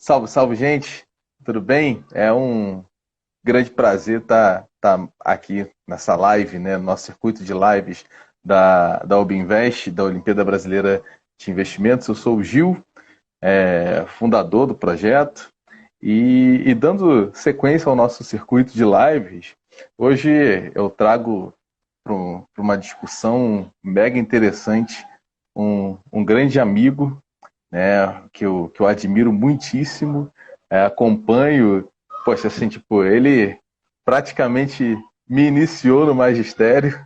Salve, salve, gente. Tudo bem? É um grande prazer estar aqui nessa live, né? No nosso circuito de lives da Obinvest, da Olimpíada Brasileira de Investimentos. Eu sou o Gil, fundador do projeto, e dando sequência ao nosso circuito de lives, hoje eu trago para uma discussão mega interessante um grande amigo, né, que eu admiro muitíssimo, acompanho, poxa, assim, tipo, ele praticamente me iniciou no magistério,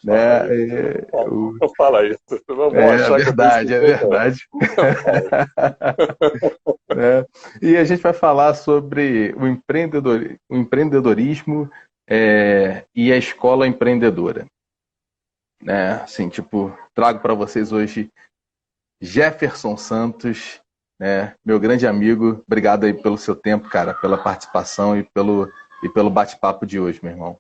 Fala né, isso. Não fala isso. Vão é achar que eu estou verdade, é escutando. verdade, Não fala. né, e a gente vai falar sobre o empreendedorismo e a escola empreendedora, né, assim, tipo, trago para vocês hoje Jefferson Santos, né, meu grande amigo, obrigado aí pelo seu tempo, cara, pela participação e pelo bate-papo de hoje, meu irmão.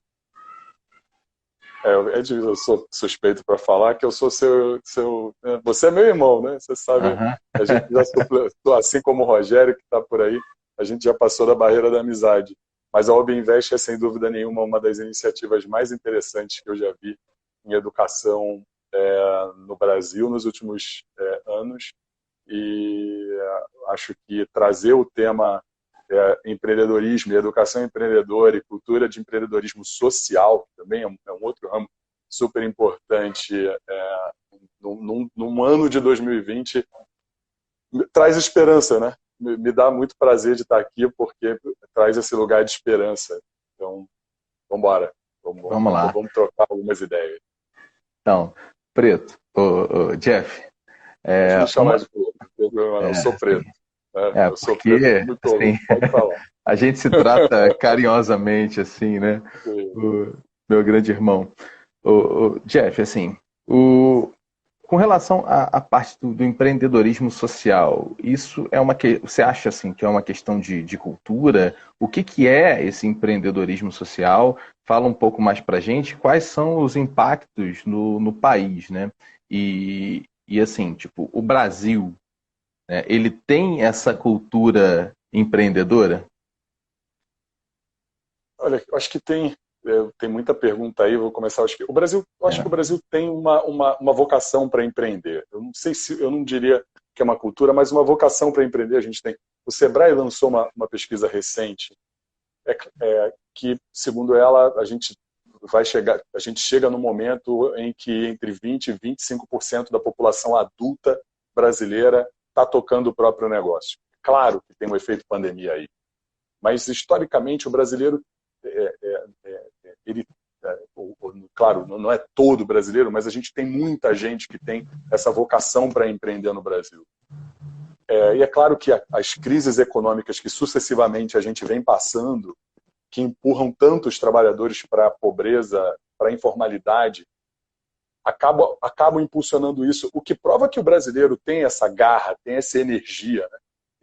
Eu sou suspeito para falar que eu sou Você é meu irmão, né? Você sabe, Aham. a gente já assim como o Rogério, que está por aí, a gente já passou da barreira da amizade. Mas a Obinvest é, sem dúvida nenhuma, uma das iniciativas mais interessantes que eu já vi em educação no Brasil nos últimos anos. E acho que trazer o tema empreendedorismo, educação empreendedora e cultura de empreendedorismo social, que também é um outro ramo super importante num ano de 2020, traz esperança, né? Me dá muito prazer de estar aqui porque traz esse lugar de esperança. Então, vamos embora. Vamos lá. Vamos trocar algumas ideias. Então, Preto, ô, Jeff, Pode me chamar uma, de preto, não tem problema não. Eu sou preto. Né? Eu sou preto com porque, muito assim, orgulho. Pode falar. a gente se trata carinhosamente, assim, né, o meu grande irmão. O Jeff, assim, com relação à parte do empreendedorismo social, isso é você acha assim que é uma questão de cultura? O que é esse empreendedorismo social? Fala um pouco mais para a gente, quais são os impactos no país, né? E assim, tipo, o Brasil, né, ele tem essa cultura empreendedora? Olha, eu acho que tem muita pergunta aí. Vou começar. Eu acho que o É. Brasil tem uma vocação para empreender. Eu não sei se eu não diria que é uma cultura, mas uma vocação para empreender a gente tem. O Sebrae lançou uma pesquisa recente que, segundo ela, a gente chega no momento em que entre 20 e 25% da população adulta brasileira está tocando o próprio negócio. Claro que tem um efeito pandemia aí, mas historicamente o brasileiro é, é, ele claro, não é todo brasileiro, mas a gente tem muita gente que tem essa vocação para empreender no Brasil. E é claro que as crises econômicas que sucessivamente a gente vem passando, que empurram tantos trabalhadores para a pobreza, para a informalidade, acabam impulsionando isso, o que prova que o brasileiro tem essa garra, tem essa energia.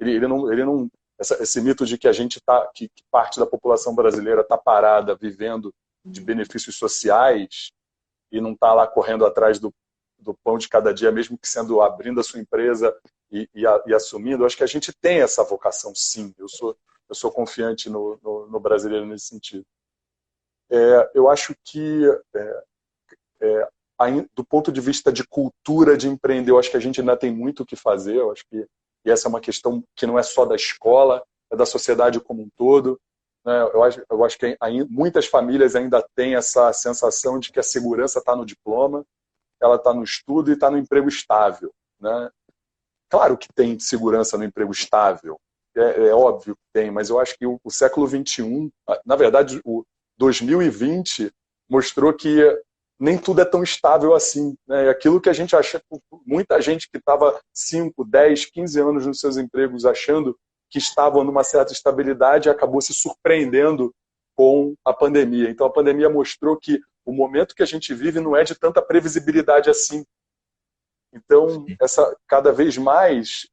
Né? Ele não esse mito de que a gente que parte da população brasileira está parada, vivendo de benefícios sociais e não está lá correndo atrás do pão de cada dia, mesmo que sendo abrindo a sua empresa e assumindo. Eu acho que a gente tem essa vocação, sim. Eu sou confiante no brasileiro nesse sentido. Eu acho que do ponto de vista de cultura de empreender, eu acho que a gente ainda tem muito o que fazer. Eu acho que e essa é uma questão que não é só da escola, é da sociedade como um todo. Né? Eu acho que muitas famílias ainda têm essa sensação de que a segurança está no diploma, ela está no estudo e está no emprego estável. Né? Claro que tem segurança no emprego estável, é óbvio que tem, mas eu acho que o século XXI, na verdade, o 2020 mostrou que nem tudo é tão estável assim. Né? Aquilo que a gente acha, muita gente que estava 5, 10, 15 anos nos seus empregos achando que estavam numa certa estabilidade acabou se surpreendendo com a pandemia. Então a pandemia mostrou que o momento que a gente vive não é de tanta previsibilidade assim. Então, cada vez mais,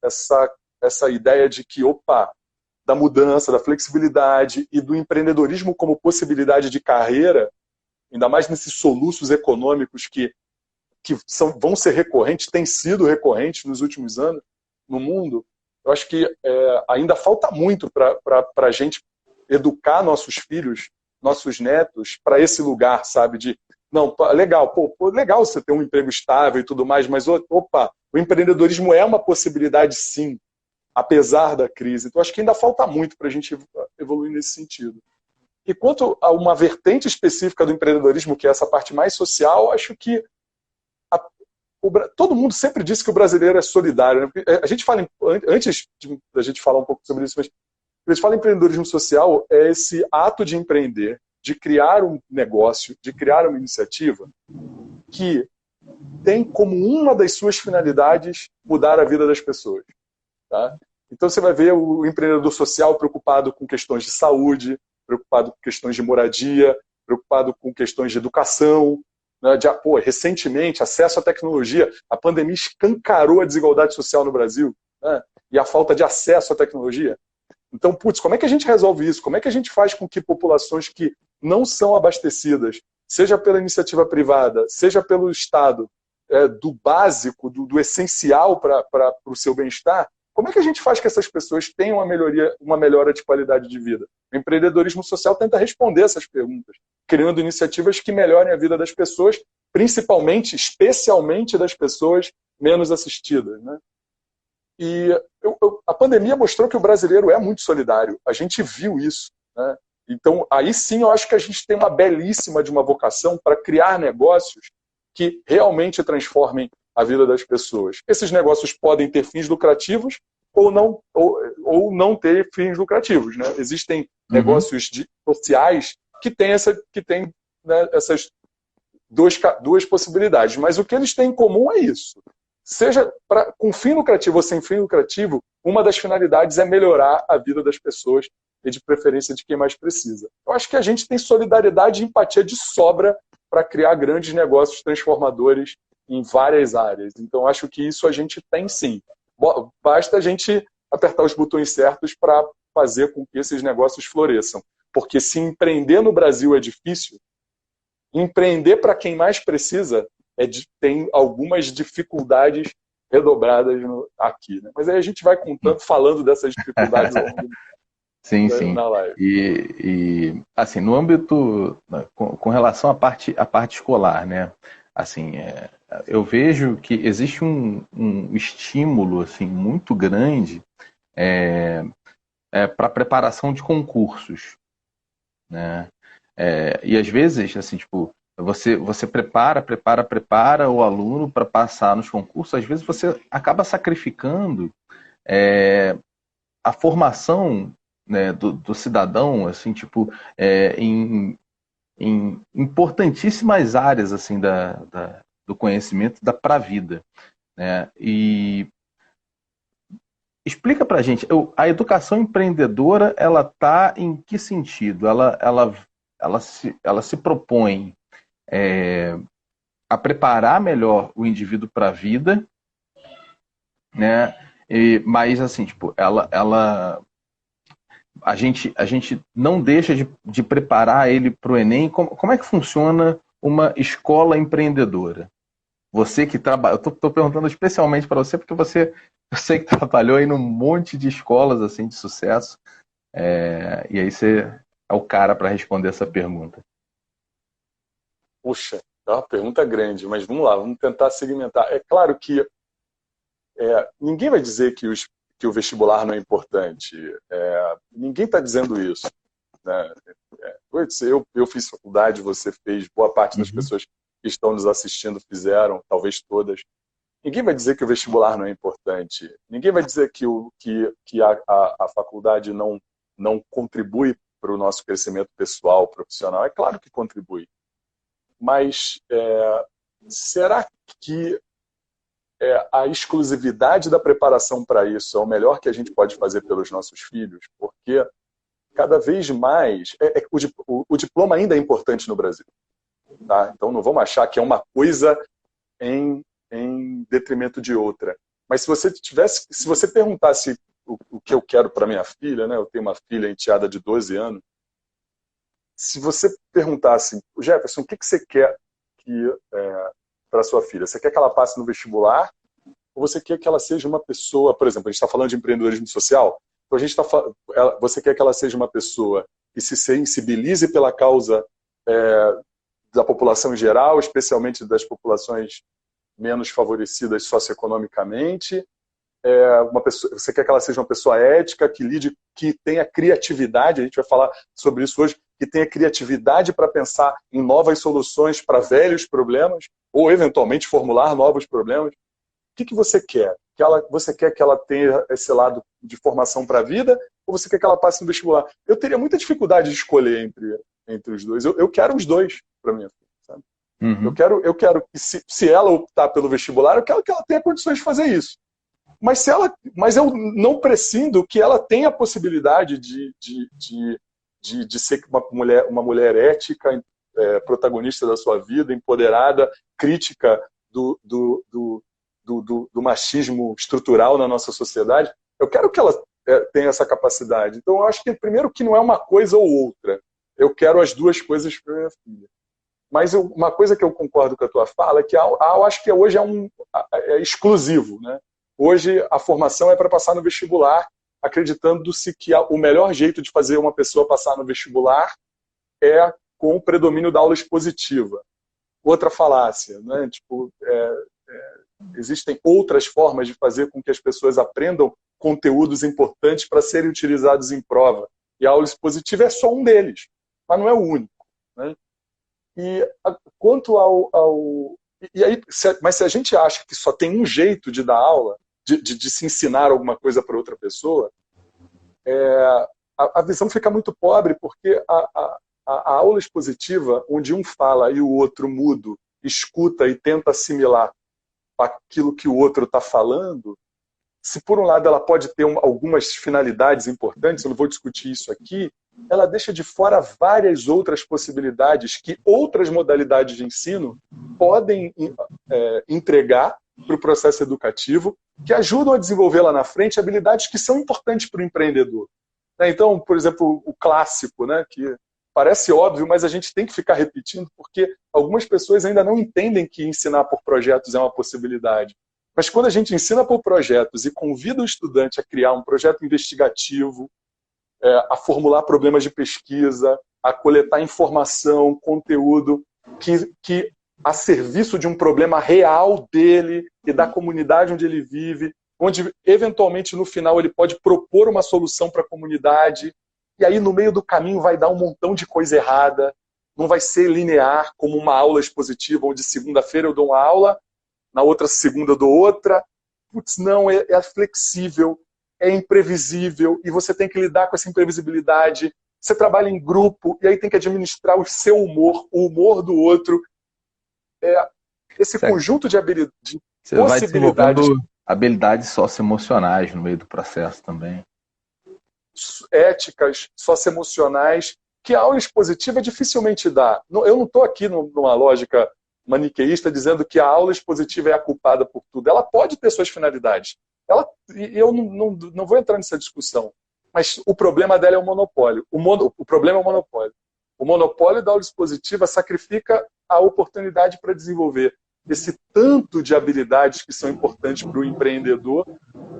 essa ideia de que, opa, da mudança, da flexibilidade e do empreendedorismo como possibilidade de carreira, ainda mais nesses soluços econômicos que vão ser recorrentes, têm sido recorrentes nos últimos anos no mundo, eu acho que ainda falta muito para a gente educar nossos filhos, nossos netos, para esse lugar, sabe? De, não, legal, legal você ter um emprego estável e tudo mais, mas, opa, o empreendedorismo é uma possibilidade, sim, apesar da crise. Então, acho que ainda falta muito para a gente evoluir nesse sentido. E quanto a uma vertente específica do empreendedorismo, que é essa parte mais social, acho que todo mundo sempre disse que o brasileiro é solidário. Né? A gente fala, antes da gente falar um pouco sobre isso, mas quando a gente fala em empreendedorismo social, é esse ato de empreender, de criar um negócio, de criar uma iniciativa que tem como uma das suas finalidades mudar a vida das pessoas. Tá? Então você vai ver o empreendedor social preocupado com questões de saúde, preocupado com questões de moradia, preocupado com questões de educação. Né? Recentemente, acesso à tecnologia, a pandemia escancarou a desigualdade social no Brasil, né? E a falta de acesso à tecnologia. Então, como é que a gente resolve isso? Como é que a gente faz com que populações que não são abastecidas, seja pela iniciativa privada, seja pelo Estado, do básico, do essencial para o seu bem-estar, como é que a gente faz que essas pessoas tenham uma melhora de qualidade de vida? O empreendedorismo social tenta responder essas perguntas, criando iniciativas que melhorem a vida das pessoas, principalmente, especialmente das pessoas menos assistidas. Né? E a pandemia mostrou que o brasileiro é muito solidário. A gente viu isso. Né? Então, aí sim, eu acho que a gente tem uma belíssima de uma vocação para criar negócios que realmente transformem a vida das pessoas. Esses negócios podem ter fins lucrativos ou não ter fins lucrativos. Né? Existem negócios sociais que têm né, essas duas possibilidades, mas o que eles têm em comum é isso. Seja com fim lucrativo ou sem fim lucrativo, uma das finalidades é melhorar a vida das pessoas e de preferência de quem mais precisa. Eu acho que a gente tem solidariedade e empatia de sobra para criar grandes negócios transformadores em várias áreas. Então, acho que isso a gente tem sim. Basta a gente apertar os botões certos para fazer com que esses negócios floresçam. Porque se empreender no Brasil é difícil, empreender para quem mais precisa tem algumas dificuldades redobradas aqui. Né? Mas aí a gente vai falando dessas dificuldades ao longo sim, sim. na live. E assim, no âmbito, com relação à parte escolar, né? Assim, eu vejo que existe um estímulo assim, muito grande para a preparação de concursos, né? E às vezes, assim, tipo, você prepara o aluno para passar nos concursos, às vezes você acaba sacrificando a formação, né, do cidadão, assim, tipo, em importantíssimas áreas assim do conhecimento para a vida, né? E explica para a gente, a educação empreendedora, ela tá em que sentido? Ela se propõe a preparar melhor o indivíduo para a vida, né? Mas assim, tipo, a gente não deixa de preparar ele para o Enem. Como é que funciona uma escola empreendedora? Você que trabalha, eu estou perguntando especialmente para você, porque eu sei que trabalhou aí num monte de escolas assim de sucesso, e aí você é o cara para responder essa pergunta. Puxa, é uma pergunta grande, mas vamos lá, vamos tentar segmentar. É claro que ninguém vai dizer que o vestibular não é importante. Ninguém está dizendo isso. Né? Eu fiz faculdade, você fez, boa parte das pessoas que estão nos assistindo fizeram, talvez todas. Ninguém vai dizer que o vestibular não é importante. Ninguém vai dizer que a faculdade não contribui para o nosso crescimento pessoal, profissional. É claro que contribui. Mas será que a exclusividade da preparação para isso é o melhor que a gente pode fazer pelos nossos filhos? Porque cada vez mais o diploma ainda é importante no Brasil. Tá? Então não vamos achar que é uma coisa em detrimento de outra. Mas se você perguntasse o que eu quero para minha filha, né? Eu tenho uma filha enteada de 12 anos, se você perguntasse, Jefferson, o que você quer para sua filha? Você quer que ela passe no vestibular ou você quer que ela seja uma pessoa, por exemplo, a gente está falando de empreendedorismo social, então você quer que ela seja uma pessoa que se sensibilize pela causa da população em geral, especialmente das populações menos favorecidas socioeconomicamente. Você quer que ela seja uma pessoa ética, que tenha criatividade, a gente vai falar sobre isso hoje, que tenha criatividade para pensar em novas soluções para velhos problemas, ou eventualmente formular novos problemas. O que você quer? Você quer que ela tenha esse lado de formação para a vida, ou você quer que ela passe no vestibular? Eu teria muita dificuldade de escolher entre os dois. Eu quero os dois para minha filha, sabe? Uhum. Eu quero que, se ela optar pelo vestibular, eu quero que ela tenha condições de fazer isso. Mas eu não prescindo que ela tenha a possibilidade de ser uma mulher ética, protagonista da sua vida, empoderada, crítica do machismo estrutural na nossa sociedade. Eu quero que ela tenha essa capacidade. Então, eu acho que, primeiro, que não é uma coisa ou outra. Eu quero as duas coisas para minha filha. Mas uma coisa que eu concordo com a tua fala é que eu acho que hoje é exclusivo, né? Hoje a formação é para passar no vestibular, acreditando-se que o melhor jeito de fazer uma pessoa passar no vestibular é com o predomínio da aula expositiva. Outra falácia, né? Existem outras formas de fazer com que as pessoas aprendam conteúdos importantes para serem utilizados em prova. E a aula expositiva é só um deles, mas não é o único, né? Mas se a gente acha que só tem um jeito de dar aula, de se ensinar alguma coisa para outra pessoa, a visão fica muito pobre, porque a aula expositiva, onde um fala e o outro mudo, escuta e tenta assimilar aquilo que o outro está falando, se por um lado ela pode ter algumas finalidades importantes, eu não vou discutir isso aqui, ela deixa de fora várias outras possibilidades que outras modalidades de ensino podem entregar para o processo educativo, que ajudam a desenvolver lá na frente habilidades que são importantes para o empreendedor. Então, por exemplo, o clássico, né, que parece óbvio, mas a gente tem que ficar repetindo, porque algumas pessoas ainda não entendem que ensinar por projetos é uma possibilidade. Mas quando a gente ensina por projetos e convida o estudante a criar um projeto investigativo, a formular problemas de pesquisa, a coletar informação, conteúdo que a serviço de um problema real dele e da comunidade onde ele vive, onde eventualmente no final ele pode propor uma solução para a comunidade, e aí no meio do caminho vai dar um montão de coisa errada, não vai ser linear como uma aula expositiva, onde segunda-feira eu dou uma aula, na outra segunda eu dou outra. Putz, não, é flexível, é imprevisível, e você tem que lidar com essa imprevisibilidade. Você trabalha em grupo, e aí tem que administrar o seu humor, o humor do outro. Esse Certo. Conjunto de habilidades, de Você vai possibilidades, desenvolvendo habilidades socioemocionais no meio do processo também. éticas, socioemocionais, que a aula expositiva dificilmente dá. Eu não estou aqui numa lógica maniqueísta dizendo que a aula expositiva é a culpada por tudo. Ela pode ter suas finalidades. Eu não vou entrar nessa discussão. Mas o problema dela é o monopólio. O problema é o monopólio. O monopólio da aula expositiva sacrifica a oportunidade para desenvolver esse tanto de habilidades que são importantes para o empreendedor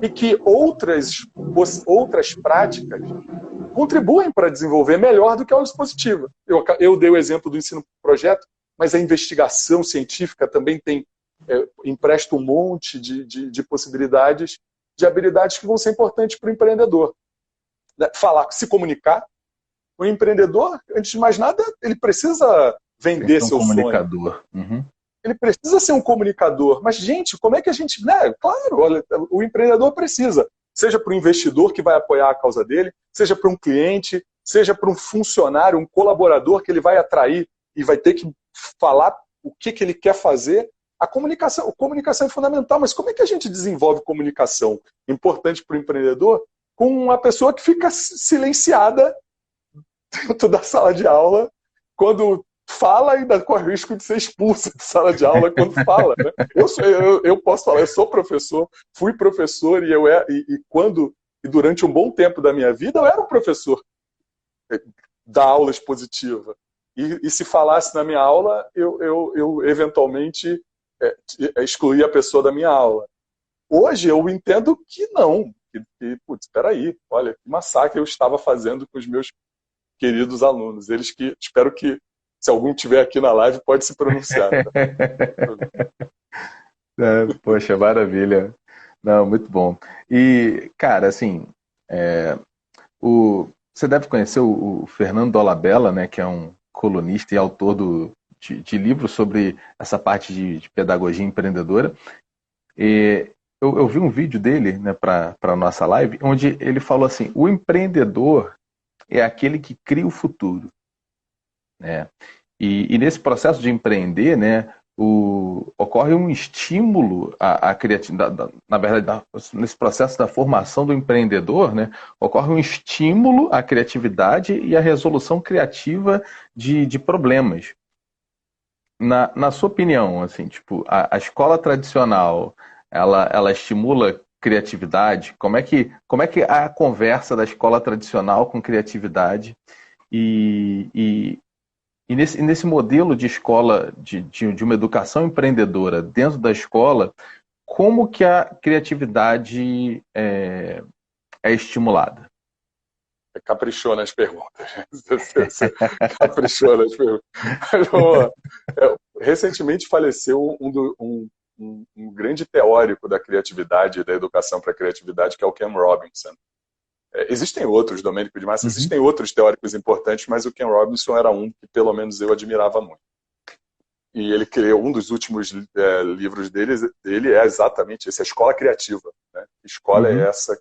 e que outras práticas contribuem para desenvolver melhor do que a aula expositiva. Eu dei o exemplo do ensino projeto, mas a investigação científica também empresta um monte de possibilidades, de habilidades que vão ser importantes para o empreendedor. Falar, se comunicar. O empreendedor, antes de mais nada, ele precisa vender seu comunicador. sonho. Uhum. Ele precisa ser um comunicador. Mas, gente, como é que a gente... Né? Claro, olha, o empreendedor precisa. Seja para o investidor que vai apoiar a causa dele, seja para um cliente, seja para um funcionário, um colaborador que ele vai atrair e vai ter que falar o que ele quer fazer. A comunicação é fundamental, mas como é que a gente desenvolve comunicação importante para o empreendedor com uma pessoa que fica silenciada dentro da sala de aula, quando fala, ainda corre o risco de ser expulso da sala de aula quando fala, né? Eu posso falar, eu sou professor, fui professor e durante um bom tempo da minha vida eu era um professor da aula expositiva. E se falasse na minha aula, eu eventualmente excluía a pessoa da minha aula. Hoje eu entendo que não. Putz, espera aí, olha, que massacre eu estava fazendo com os meus queridos alunos. Eles que, espero que, se algum tiver aqui na live, pode se pronunciar. Tá? Poxa, maravilha. Não, muito bom. E, cara, assim, é, você deve conhecer o Fernando Dolabella, né, que é um colunista e autor de livros sobre essa parte de pedagogia empreendedora. E eu vi um vídeo dele, né, para a nossa live, onde ele falou assim: o empreendedor é aquele que cria o futuro, né? E nesse processo de empreender, né, ocorre um estímulo à criatividade, na verdade, nesse processo da formação do empreendedor, né, ocorre um estímulo à criatividade e à resolução criativa de problemas. Na sua opinião, assim, tipo, a escola tradicional, ela estimula criatividade? Como é que é a conversa da escola tradicional com criatividade? E nesse modelo de escola, de uma educação empreendedora dentro da escola, como que a criatividade é estimulada? Caprichou nas perguntas. Você caprichou nas perguntas. Mas, vamos lá. Recentemente faleceu um grande teórico da criatividade e da educação para a criatividade, que é o Ken Robinson. Existem outros, Domênico de Massa, Uhum. existem outros teóricos importantes, mas o Ken Robinson era um que pelo menos eu admirava muito. E ele criou um dos últimos livros dele é exatamente esse, a Escola Criativa. Né? Que escola é Uhum. essa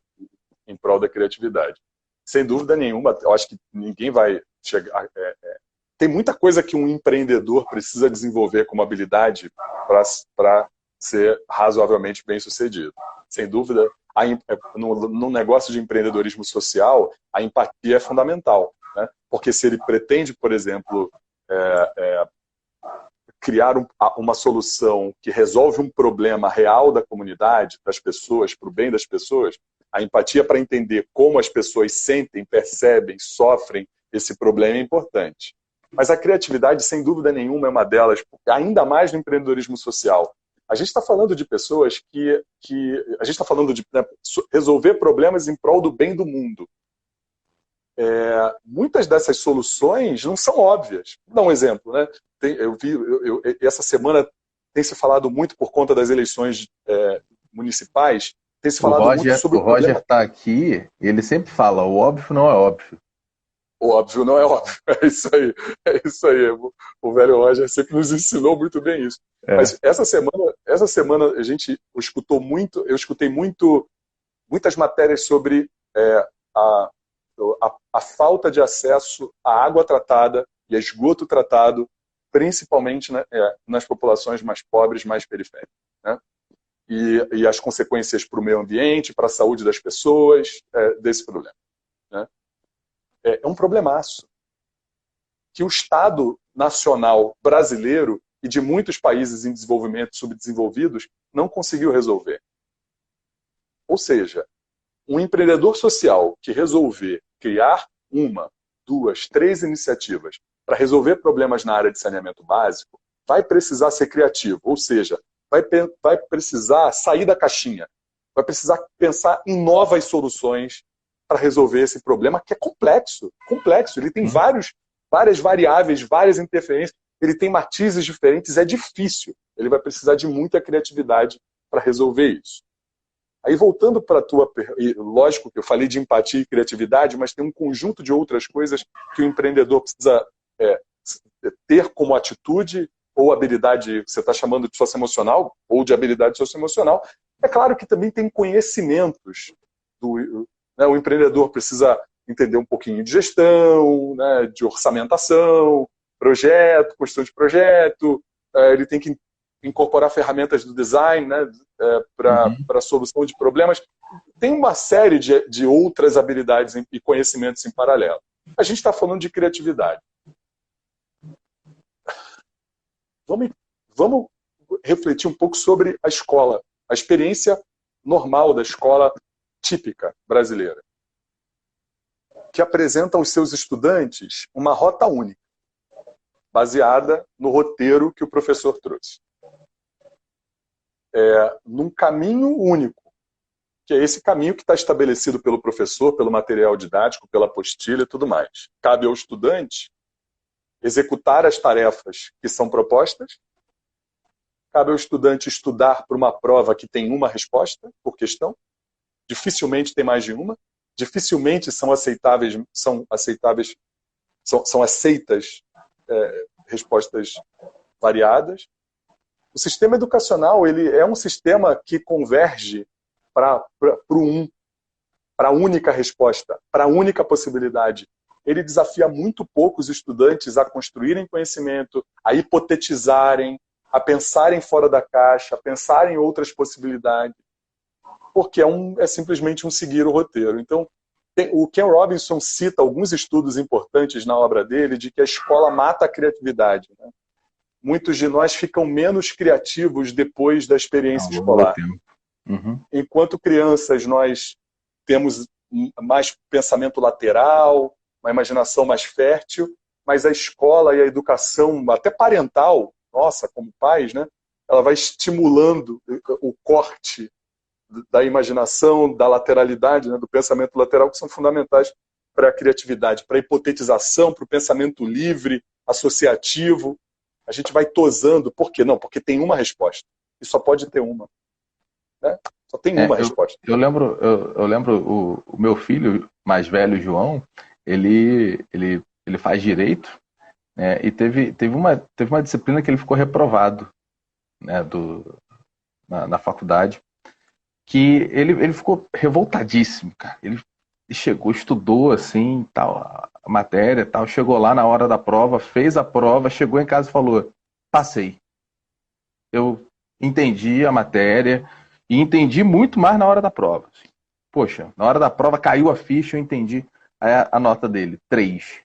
em prol da criatividade? Sem dúvida nenhuma, eu acho que ninguém vai chegar... tem muita coisa que um empreendedor precisa desenvolver como habilidade para ser razoavelmente bem sucedido. Sem dúvida, no negócio de empreendedorismo social, a empatia é fundamental. Né? Porque se ele pretende, por exemplo, criar uma solução que resolve um problema real da comunidade, das pessoas, para o bem das pessoas, a empatia para entender como as pessoas sentem, percebem, sofrem esse problema é importante. Mas a criatividade, sem dúvida nenhuma, é uma delas, ainda mais no empreendedorismo social. A gente está falando de pessoas que a gente está falando de, né, resolver problemas em prol do bem do mundo. Muitas dessas soluções não são óbvias. Vou dar um exemplo, né? Essa semana tem se falado muito por conta das eleições municipais, tem se falado muito sobre O o problema. Roger está aqui, ele sempre fala: o óbvio não é óbvio. O óbvio não é óbvio. É isso aí. É isso aí. O velho Roger sempre nos ensinou muito bem isso. É. Mas essa semana a gente escutou muito, eu escutei muitas matérias sobre a falta de acesso à água tratada e a esgoto tratado, principalmente, né, nas populações mais pobres, mais periféricas. Né? E as consequências para o meio ambiente, para a saúde das pessoas, desse problema. Né? É um problemaço que o Estado nacional brasileiro e de muitos países em desenvolvimento, subdesenvolvidos, não conseguiu resolver. Ou seja, um empreendedor social que resolver criar 1, 2, 3 iniciativas para resolver problemas na área de saneamento básico, vai precisar ser criativo, ou seja, vai precisar sair da caixinha, vai precisar pensar em novas soluções para resolver esse problema que é complexo. Ele tem várias variáveis, várias interferências, ele tem matizes diferentes, é difícil. Ele vai precisar de muita criatividade para resolver isso. Aí, voltando para a tua... Lógico que eu falei de empatia e criatividade, mas tem um conjunto de outras coisas que o empreendedor precisa ter como atitude ou habilidade, que você está chamando de socioemocional, ou de habilidade socioemocional. É claro que também tem conhecimentos. Né, o empreendedor precisa entender um pouquinho de gestão, né, de orçamentação, projeto, construção de projeto, ele tem que incorporar ferramentas do design, né, para a solução de problemas. Tem uma série de outras habilidades e conhecimentos em paralelo. A gente está falando de criatividade. Vamos refletir um pouco sobre a escola, a experiência normal da escola típica brasileira, que apresenta aos seus estudantes uma rota única, baseada no roteiro que o professor trouxe. num caminho único, que é esse caminho que está estabelecido pelo professor, pelo material didático, pela apostila e tudo mais. Cabe ao estudante executar as tarefas que são propostas, cabe ao estudante estudar para uma prova que tem uma resposta por questão, dificilmente tem mais de uma, dificilmente são aceitas respostas variadas. O sistema educacional ele é um sistema que converge para a única resposta, para a única possibilidade. Ele desafia muito pouco os estudantes a construírem conhecimento, a hipotetizarem, a pensarem fora da caixa, a pensarem em outras possibilidades, porque é simplesmente um seguir o roteiro. Então, o Ken Robinson cita alguns estudos importantes na obra dele de que a escola mata a criatividade, né? Muitos de nós ficam menos criativos depois da experiência escolar. Uhum. Enquanto crianças, nós temos mais pensamento lateral, uma imaginação mais fértil, mas a escola e a educação, até parental, nossa, como pais, né, ela vai estimulando o corte da imaginação, da lateralidade, né, do pensamento lateral, que são fundamentais para a criatividade, para a hipotetização, para o pensamento livre, associativo. A gente vai tosando. Por quê? Não, porque tem uma resposta. E só pode ter uma. Né? Só tem uma resposta. Eu lembro o meu filho mais velho, João, ele faz direito, né, e teve uma disciplina que ele ficou reprovado, né, na faculdade, que ele ficou revoltadíssimo, cara. Ele chegou, estudou assim, tal, a matéria, tal, chegou lá na hora da prova, fez a prova, chegou em casa e falou: passei. Eu entendi a matéria e entendi muito mais na hora da prova. Assim. Poxa, na hora da prova caiu a ficha, eu entendi. Aí a nota dele, 3.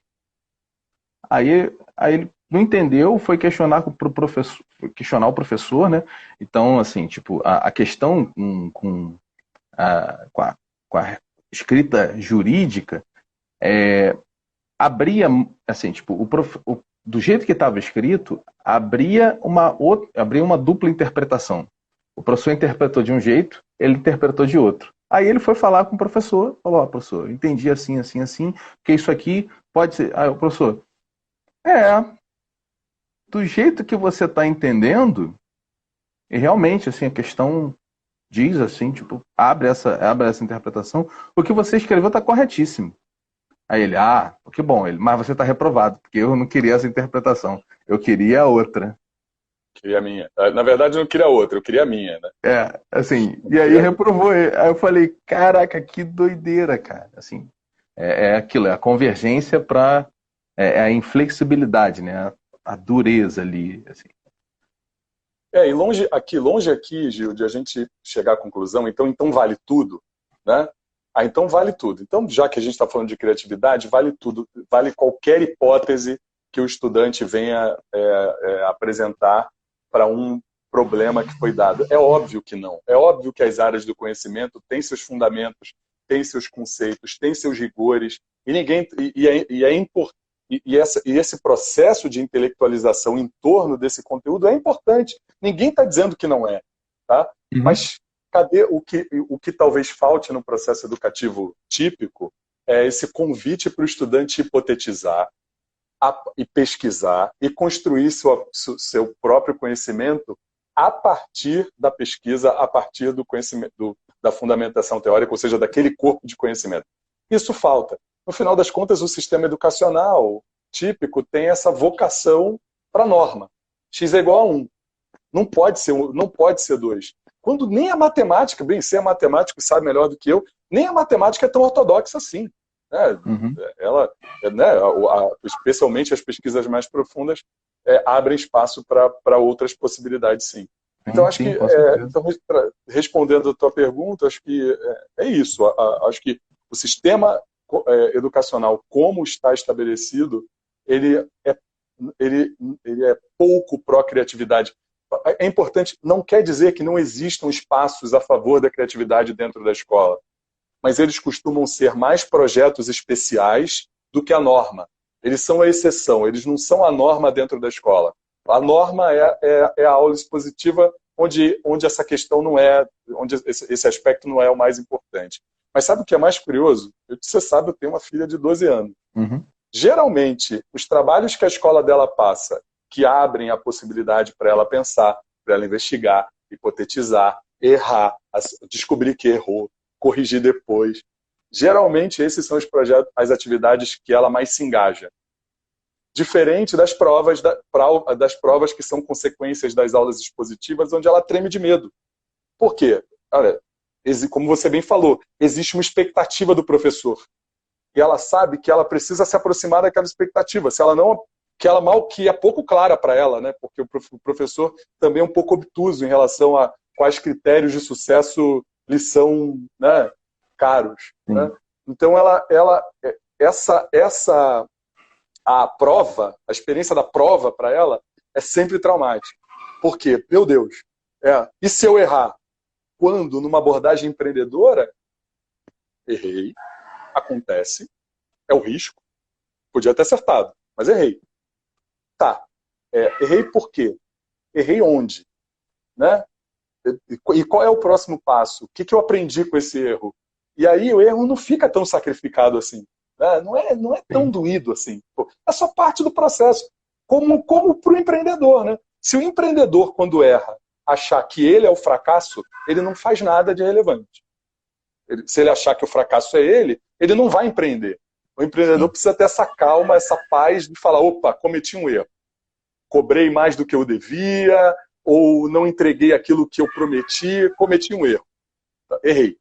Aí ele não entendeu, foi questionar o professor, né? Então, assim, tipo, a questão com a escrita jurídica abria, assim, tipo, do jeito que estava escrito, abria uma dupla interpretação. O professor interpretou de um jeito, ele interpretou de outro. Aí ele foi falar com o professor, falou: professor, entendi assim, assim, assim, porque isso aqui pode ser... Aí o professor, do jeito que você está entendendo, e realmente, assim, a questão diz assim, tipo, abre essa interpretação, o que você escreveu está corretíssimo. Aí ele, que bom, mas você está reprovado, porque eu não queria essa interpretação, eu queria a outra. Queria a minha. Na verdade, eu não queria a outra, eu queria a minha, né? Assim, e aí reprovou. Aí eu falei, caraca, que doideira, cara. Assim, aquilo, é a convergência para a inflexibilidade, né? A dureza ali, assim. E longe aqui, Gil, de a gente chegar à conclusão, então vale tudo, né? Então vale tudo. Então, já que a gente está falando de criatividade, vale tudo, vale qualquer hipótese que o estudante venha apresentar para um problema que foi dado. É óbvio que não. É óbvio que as áreas do conhecimento têm seus fundamentos, têm seus conceitos, têm seus rigores, e esse processo de intelectualização em torno desse conteúdo é importante. Ninguém está dizendo que não é. Tá? Uhum. Mas cadê o que talvez falte no processo educativo típico? É esse convite para o estudante hipotetizar e pesquisar e construir seu próprio conhecimento a partir da pesquisa, a partir do conhecimento, da fundamentação teórica, ou seja, daquele corpo de conhecimento. Isso falta. No final das contas, o sistema educacional típico tem essa vocação para a norma. X é igual a 1. Não pode ser 2. Quando nem a matemática, bem, você é matemático, sabe melhor do que eu, nem a matemática é tão ortodoxa assim. Né? Uhum. Ela, né, especialmente as pesquisas mais profundas, abrem espaço para outras possibilidades, sim. Então, acho que, respondendo a tua pergunta, acho que é isso. Acho que o sistema educacional, como está estabelecido, ele é pouco pró-criatividade. É importante, não quer dizer que não existam espaços a favor da criatividade dentro da escola, mas eles costumam ser mais projetos especiais do que a norma. Eles são a exceção, eles não são a norma dentro da escola. A norma é a aula expositiva onde essa questão não é, onde esse aspecto não é o mais importante. Mas sabe o que é mais curioso? Você sabe, eu tenho uma filha de 12 anos. Uhum. Geralmente, os trabalhos que a escola dela passa, que abrem a possibilidade para ela pensar, para ela investigar, hipotetizar, errar, descobrir que errou, corrigir depois. Geralmente, esses são os projetos, as atividades que ela mais se engaja. Diferente das provas que são consequências das aulas expositivas, onde ela treme de medo. Por quê? Olha, como você bem falou, existe uma expectativa do professor. E ela sabe que ela precisa se aproximar daquela expectativa. Se ela não, que é pouco clara para ela, né? Porque o professor também é um pouco obtuso em relação a quais critérios de sucesso lhe são, né, caros. Né? Então a prova, a experiência da prova para ela é sempre traumática. Por quê? Meu Deus. E se eu errar? Quando, numa abordagem empreendedora, errei, acontece, é o risco, podia ter acertado, mas errei. Tá, errei por quê? Errei onde? Né? E qual é o próximo passo? O que eu aprendi com esse erro? E aí o erro não fica tão sacrificado assim. Né? Não é tão doído assim. É só parte do processo. Como para o empreendedor. Né? Se o empreendedor, quando erra, achar que ele é o fracasso, ele não faz nada de relevante. Se ele achar que o fracasso é ele não vai empreender. O empreendedor precisa ter essa calma, essa paz de falar, opa, cometi um erro. Cobrei mais do que eu devia, ou não entreguei aquilo que eu prometi, cometi um erro. Errei.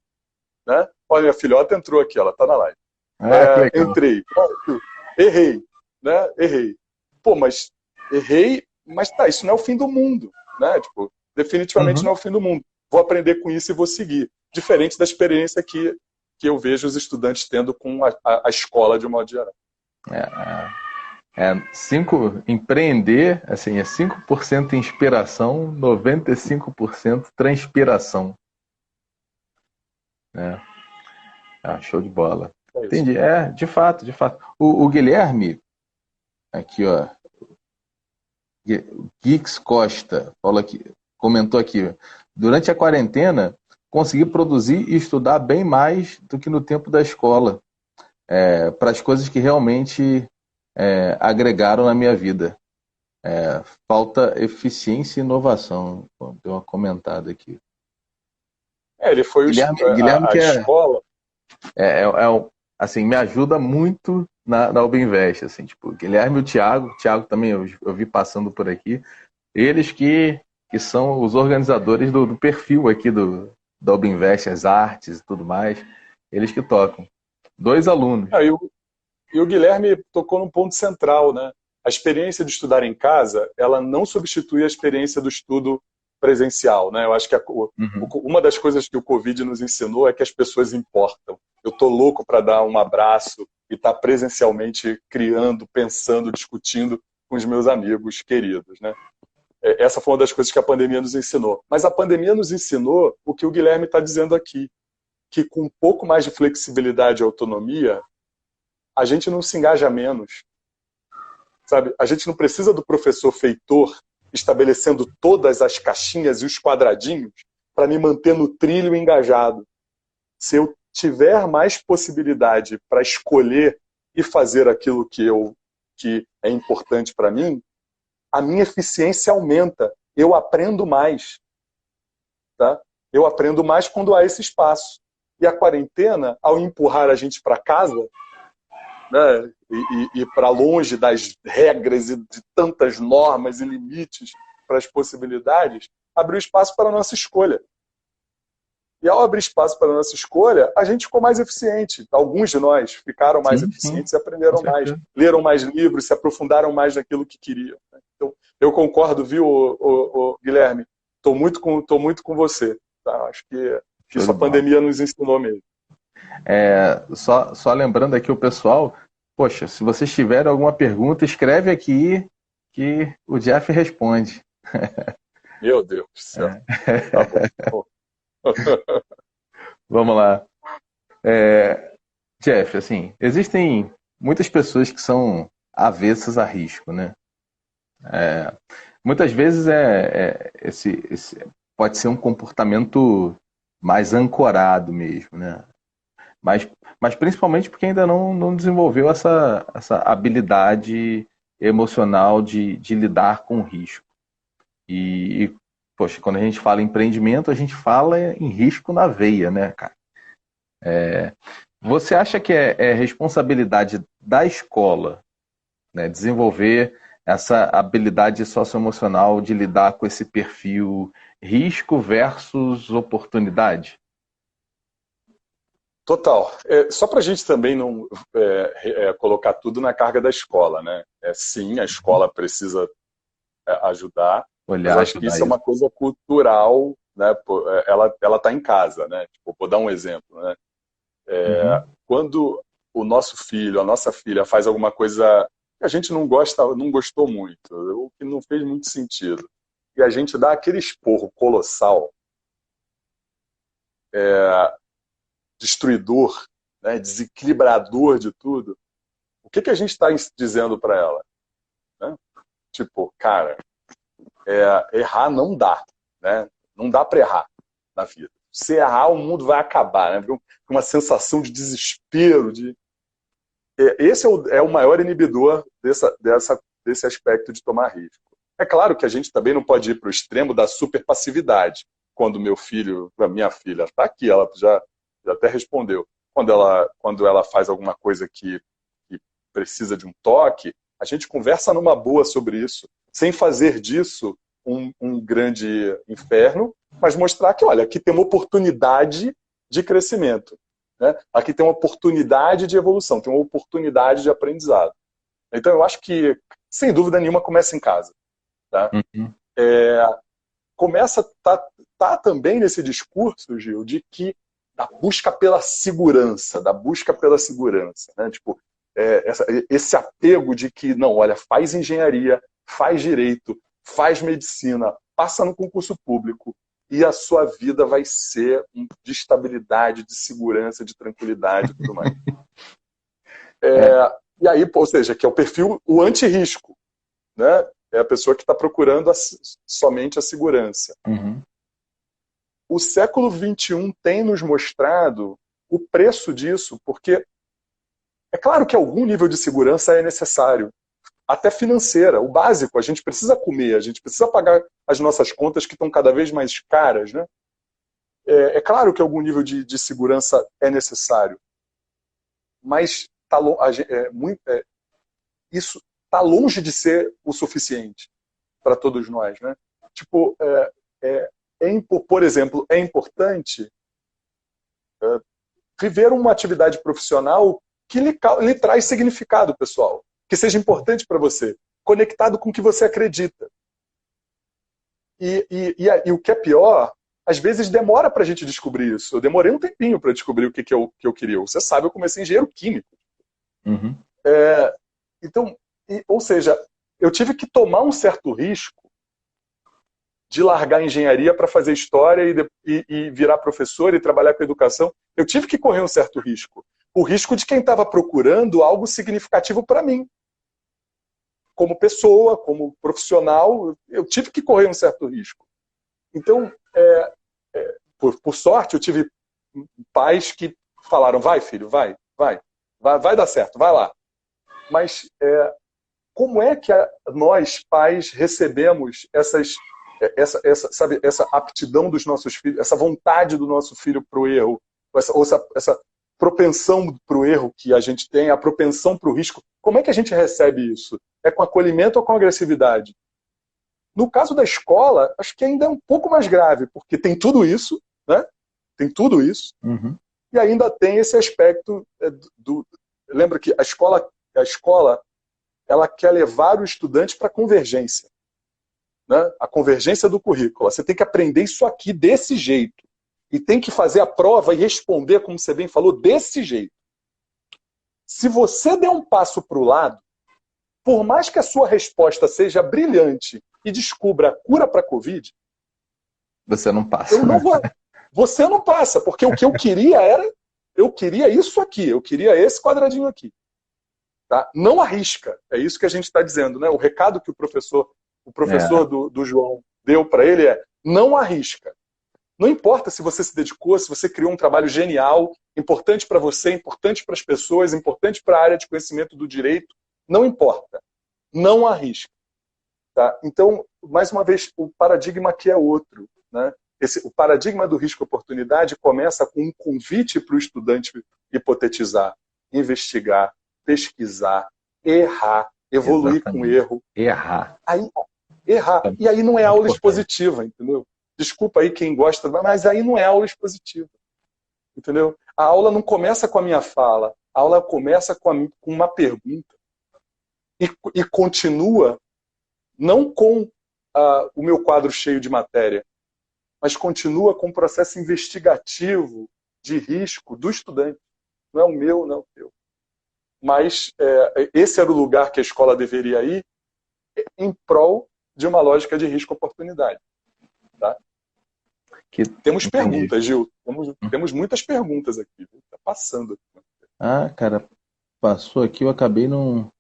Né? Olha, minha filhota entrou aqui, ela está na live. Entrei. Errei. Né? Errei. Pô, mas errei, mas tá, isso não é o fim do mundo. Né? Tipo, definitivamente não é o fim do mundo. Vou aprender com isso e vou seguir. Diferente da experiência que eu vejo os estudantes tendo com a escola de um modo geral. Empreender, assim, é 5% inspiração, 95% transpiração. Show de bola. Entendi. De fato. O Guilherme, aqui, ó, Gix Costa, comentou aqui, durante a quarentena, consegui produzir e estudar bem mais do que no tempo da escola, para as coisas que realmente agregaram na minha vida. Falta eficiência e inovação. Deu uma comentada aqui. Ele foi Guilherme a escola. Assim, me ajuda muito na Ubinvest. Assim, tipo, Guilherme e o Thiago também eu vi passando por aqui. Eles que são os organizadores do perfil aqui da Ubinvest, as artes e tudo mais. Eles que tocam. 2 alunos. E o Guilherme tocou num ponto central, né? A experiência de estudar em casa, ela não substitui a experiência do estudo presencial, né? Eu acho que uma das coisas que o Covid nos ensinou é que as pessoas importam. Eu tô louco para dar um abraço e estar presencialmente criando, pensando, discutindo com os meus amigos queridos, né? Essa foi uma das coisas que a pandemia nos ensinou. Mas a pandemia nos ensinou o que o Guilherme está dizendo aqui, que com um pouco mais de flexibilidade e autonomia, a gente não se engaja menos. Sabe? A gente não precisa do professor feitor estabelecendo todas as caixinhas e os quadradinhos para me manter no trilho engajado. Se eu tiver mais possibilidade para escolher e fazer aquilo que é importante para mim, a minha eficiência aumenta. Eu aprendo mais. Tá? Eu aprendo mais quando há esse espaço. E a quarentena, ao empurrar a gente para casa, né, e para longe das regras e de tantas normas e limites para as possibilidades, abriu espaço para a nossa escolha. E ao abrir espaço para a nossa escolha, a gente ficou mais eficiente. Alguns de nós ficaram mais eficientes e aprenderam mais, leram mais livros, se aprofundaram mais naquilo que queriam. Então, eu concordo, viu, Guilherme? Estou muito com você. Tá? Acho que isso a pandemia nos ensinou mesmo. Só lembrando aqui o pessoal, poxa, se vocês tiverem alguma pergunta, escreve aqui que o Jeff responde. Meu Deus do céu. Tá bom. Vamos lá. Jeff, assim, existem muitas pessoas que são avessas a risco, né? Muitas vezes pode ser um comportamento mais ancorado mesmo, né? Mas principalmente porque ainda não desenvolveu essa habilidade emocional de lidar com o risco. Poxa, quando a gente fala em empreendimento, a gente fala em risco na veia, né, cara? Você acha que é responsabilidade da escola, né, desenvolver essa habilidade socioemocional de lidar com esse perfil risco versus oportunidade? Total. Só para a gente também não colocar tudo na carga da escola, né? Sim, a escola precisa ajudar, mas Olhar, eu acho que ajudar isso é uma isso. coisa cultural, né? Ela está em casa, né? Tipo, vou dar um exemplo, né? Uhum. Quando o nosso filho, a nossa filha faz alguma coisa que a gente não gosta, não gostou muito, ou que não fez muito sentido, e a gente dá aquele esporro colossal, destruidor, né? Desequilibrador de tudo, o que a gente está dizendo para ela? Né? Tipo, cara, errar não dá, né? Não dá para errar na vida. Se errar, o mundo vai acabar, né? Uma sensação de desespero, esse é o maior inibidor desse aspecto de tomar risco. É claro que a gente também não pode ir para o extremo da superpassividade. Quando meu filho, a minha filha está aqui, ela já até respondeu. Quando ela faz alguma coisa que precisa de um toque, a gente conversa numa boa sobre isso, sem fazer disso um grande inferno, mas mostrar que, olha, aqui tem uma oportunidade de crescimento. Né? Aqui tem uma oportunidade de evolução, tem uma oportunidade de aprendizado. Então, eu acho que, sem dúvida nenhuma, começa em casa. Tá? Uhum. Começa tá também nesse discurso, Gil, de que da busca pela segurança, né? Tipo, esse apego de que, não, olha, faz engenharia, faz direito, faz medicina, passa no concurso público, e a sua vida vai ser de estabilidade, de segurança, de tranquilidade e tudo mais. E aí, ou seja, que é o perfil, o anti-risco, né? É a pessoa que está procurando somente a segurança. Uhum. O século XXI tem nos mostrado o preço disso, porque é claro que algum nível de segurança é necessário, até financeira, o básico, a gente precisa comer, a gente precisa pagar as nossas contas que estão cada vez mais caras, né? É claro que algum nível de segurança é necessário, mas isso está longe de ser o suficiente para todos nós, né? Tipo, por exemplo, é importante viver uma atividade profissional que lhe traz significado, pessoal, que seja importante para você, conectado com o que você acredita. E o que é pior, às vezes demora para a gente descobrir isso. Eu demorei um tempinho para descobrir o que eu queria. Você sabe, eu comecei engenheiro químico. Uhum. Então, ou seja, eu tive que tomar um certo risco de largar a engenharia para fazer história e virar professor e trabalhar com educação. Eu tive que correr um certo risco. O risco de quem estava procurando algo significativo para mim. Como pessoa, como profissional, eu tive que correr um certo risco. Então, por sorte, eu tive pais que falaram, vai filho, vai dar certo, vai lá. Mas como é que nós, pais, recebemos essa aptidão dos nossos filhos, essa vontade do nosso filho para o erro, essa propensão para o erro que a gente tem, a propensão para o risco, como é que a gente recebe isso? É com acolhimento ou com agressividade? No caso da escola, acho que ainda é um pouco mais grave, porque tem tudo isso, né? Tem tudo isso, Uhum. e ainda tem esse aspecto lembra que a escola ela quer levar o estudante para a convergência, né? A convergência do currículo. Você tem que aprender isso aqui desse jeito. E tem que fazer a prova e responder, como você bem falou, desse jeito. Se você der um passo para o lado, por mais que a sua resposta seja brilhante e descubra a cura para a Covid, você não passa. Você não passa, porque o que eu queria isso aqui, eu queria esse quadradinho aqui. Tá? Não arrisca, é isso que a gente está dizendo, né? O recado que o professor do João deu para ele Não arrisca. Não importa se você se dedicou, se você criou um trabalho genial, importante para você, importante para as pessoas, importante para a área de conhecimento do direito, não importa. Não arrisca. Tá? Então, mais uma vez, o paradigma aqui é outro. Né? O paradigma do risco-oportunidade começa com um convite para o estudante hipotetizar, investigar, pesquisar, errar, evoluir com erro. Errar. Aí, errar. E aí não é aula expositiva, entendeu? Desculpa aí quem gosta, mas aí não é aula expositiva. Entendeu? A aula não começa com a minha fala, a aula começa com uma pergunta. E continua não com o meu quadro cheio de matéria, mas continua com o processo investigativo de risco do estudante. Não é o meu, não é o teu. Mas esse era o lugar que a escola deveria ir em prol de uma lógica de risco-oportunidade. Tá? Temos perguntas, Gil. Temos muitas perguntas aqui. Está passando. Ah, cara, passou aqui, eu acabei não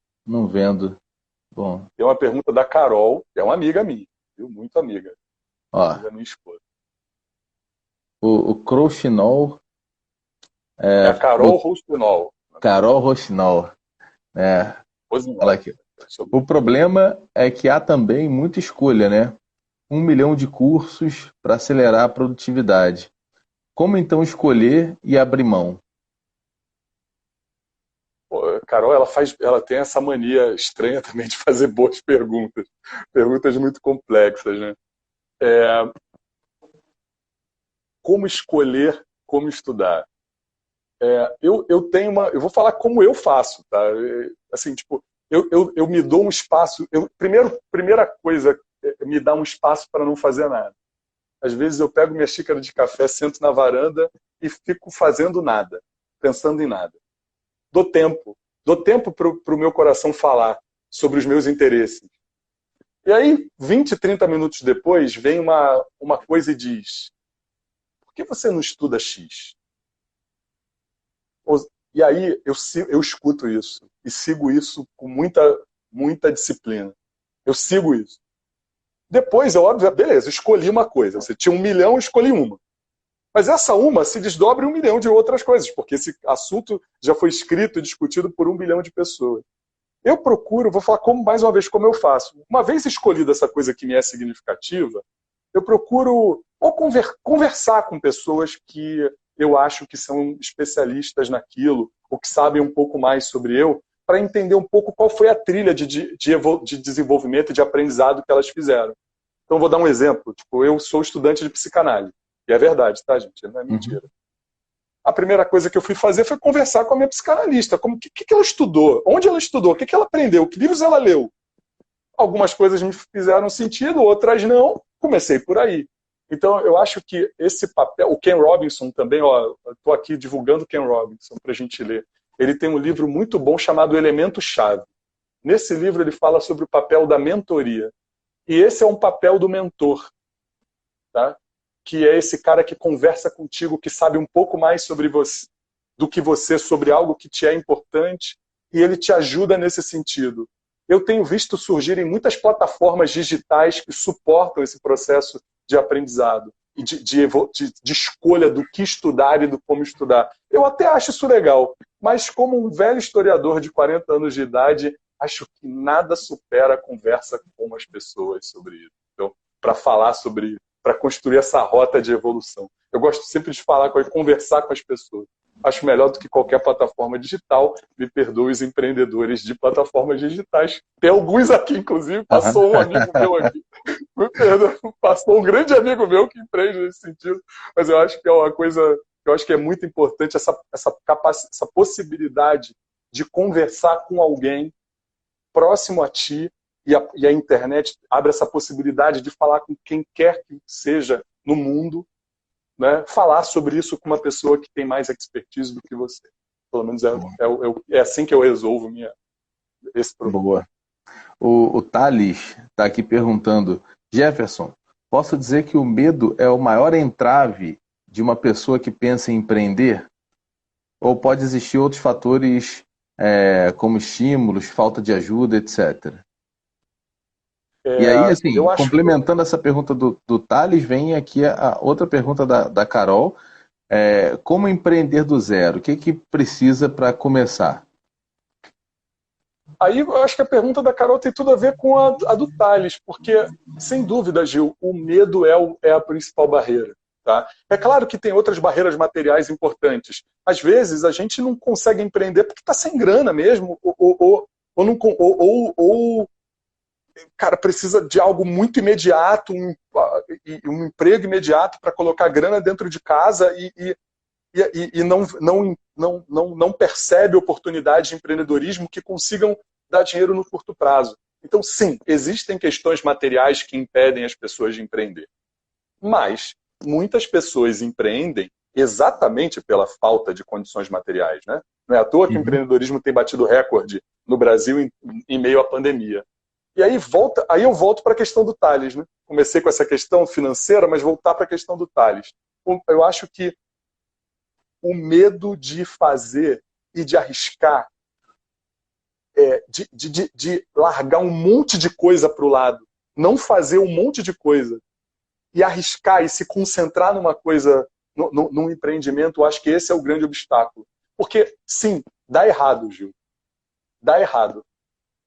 vendo. Bom. Tem uma pergunta da Carol, que é uma amiga minha, viu? Muito amiga. Ó, amiga minha esposa. O Crochinol. É a Carol Rochinol. Carol Rochinol. Fala aqui. O problema é que há também muita escolha, né? 1 milhão de cursos para acelerar a produtividade. Como então escolher e abrir mão? Pô, Carol, ela tem essa mania estranha também de fazer boas perguntas. Perguntas muito complexas, né? Como escolher, como estudar? Eu vou falar como eu faço, tá? Assim, tipo, eu me dou um espaço. Primeira coisa, me dá um espaço para não fazer nada. Às vezes eu pego minha xícara de café, sento na varanda e fico fazendo nada, pensando em nada. Dou tempo para o meu coração falar sobre os meus interesses. E aí, 20, 30 minutos depois, vem uma coisa e diz: por que você não estuda X? E aí eu escuto isso e sigo isso com muita disciplina. Eu sigo isso. Depois, óbvio, beleza, escolhi uma coisa. Você tinha 1 milhão, eu escolhi uma. Mas essa uma se desdobra em 1 milhão de outras coisas, porque esse assunto já foi escrito e discutido por 1 bilhão de pessoas. Eu procuro, vou falar mais uma vez como eu faço. Uma vez escolhida essa coisa que me é significativa, eu procuro conversar com pessoas que eu acho que são especialistas naquilo, ou que sabem um pouco mais sobre eu, para entender um pouco qual foi a trilha de desenvolvimento e de aprendizado que elas fizeram. Então, vou dar um exemplo. Tipo, eu sou estudante de psicanálise. E é verdade, tá, gente? Não é mentira. Uhum. A primeira coisa que eu fui fazer foi conversar com a minha psicanalista. O que ela estudou? Onde ela estudou? O que ela aprendeu? Que livros ela leu? Algumas coisas me fizeram sentido, outras não. Comecei por aí. Então, eu acho que esse papel... O Ken Robinson também, estou aqui divulgando o Ken Robinson para a gente ler. Ele tem um livro muito bom chamado Elemento-Chave. Nesse livro, ele fala sobre o papel da mentoria. E esse é um papel do mentor. Tá? Que é esse cara que conversa contigo, que sabe um pouco mais sobre você, do que você, sobre algo que te é importante, e ele te ajuda nesse sentido. Eu tenho visto surgirem muitas plataformas digitais que suportam esse processo de aprendizado, e de escolha do que estudar e do como estudar. Eu até acho isso legal, mas como um velho historiador de 40 anos de idade, acho que nada supera a conversa com as pessoas sobre isso. Então, para falar sobre isso, para construir essa rota de evolução. Eu gosto sempre de conversar com as pessoas. Acho melhor do que qualquer plataforma digital. Me perdoe os empreendedores de plataformas digitais. Tem alguns aqui, inclusive, passou um amigo meu aqui. Me perdoe, passou um grande amigo meu que empreende nesse sentido. Mas eu acho que é uma coisa, eu acho que é muito importante essa possibilidade de conversar com alguém próximo a ti. E a internet abre essa possibilidade de falar com quem quer que seja no mundo, né? Falar sobre isso com uma pessoa que tem mais expertise do que você. Pelo menos é assim que eu resolvo esse problema. Boa. O Thales está aqui perguntando: Jefferson, posso dizer que o medo é o maior entrave de uma pessoa que pensa em empreender? Ou pode existir outros fatores como estímulos, falta de ajuda, etc.? E aí, assim, Eu acho que complementando essa pergunta do Thales, vem aqui a outra pergunta da Carol. Como empreender do zero? O que que precisa para começar? aí eu acho que a pergunta da Carol tem tudo a ver com a do Thales, porque, sem dúvida, Gil, o medo é a principal barreira. Tá? É claro que tem outras barreiras materiais importantes. Às vezes a gente não consegue empreender porque está sem grana mesmo, ou, cara, precisa de algo muito imediato, um emprego imediato para colocar grana dentro de casa e não percebe oportunidades de empreendedorismo que consigam dar dinheiro no curto prazo. Então, sim, existem questões materiais que impedem as pessoas de empreender. Mas muitas pessoas empreendem exatamente pela falta de condições materiais. Né? Não é à toa que o Uhum. empreendedorismo tem batido recorde no Brasil em meio à pandemia. E aí eu volto para a questão do Thales. Né? Comecei com essa questão financeira, mas voltar para a questão do Thales. Eu acho que o medo de fazer e de arriscar, de largar um monte de coisa para o lado, não fazer um monte de coisa e arriscar e se concentrar numa coisa, num empreendimento, eu acho que esse é o grande obstáculo. Porque, sim, dá errado, Gil. Dá errado.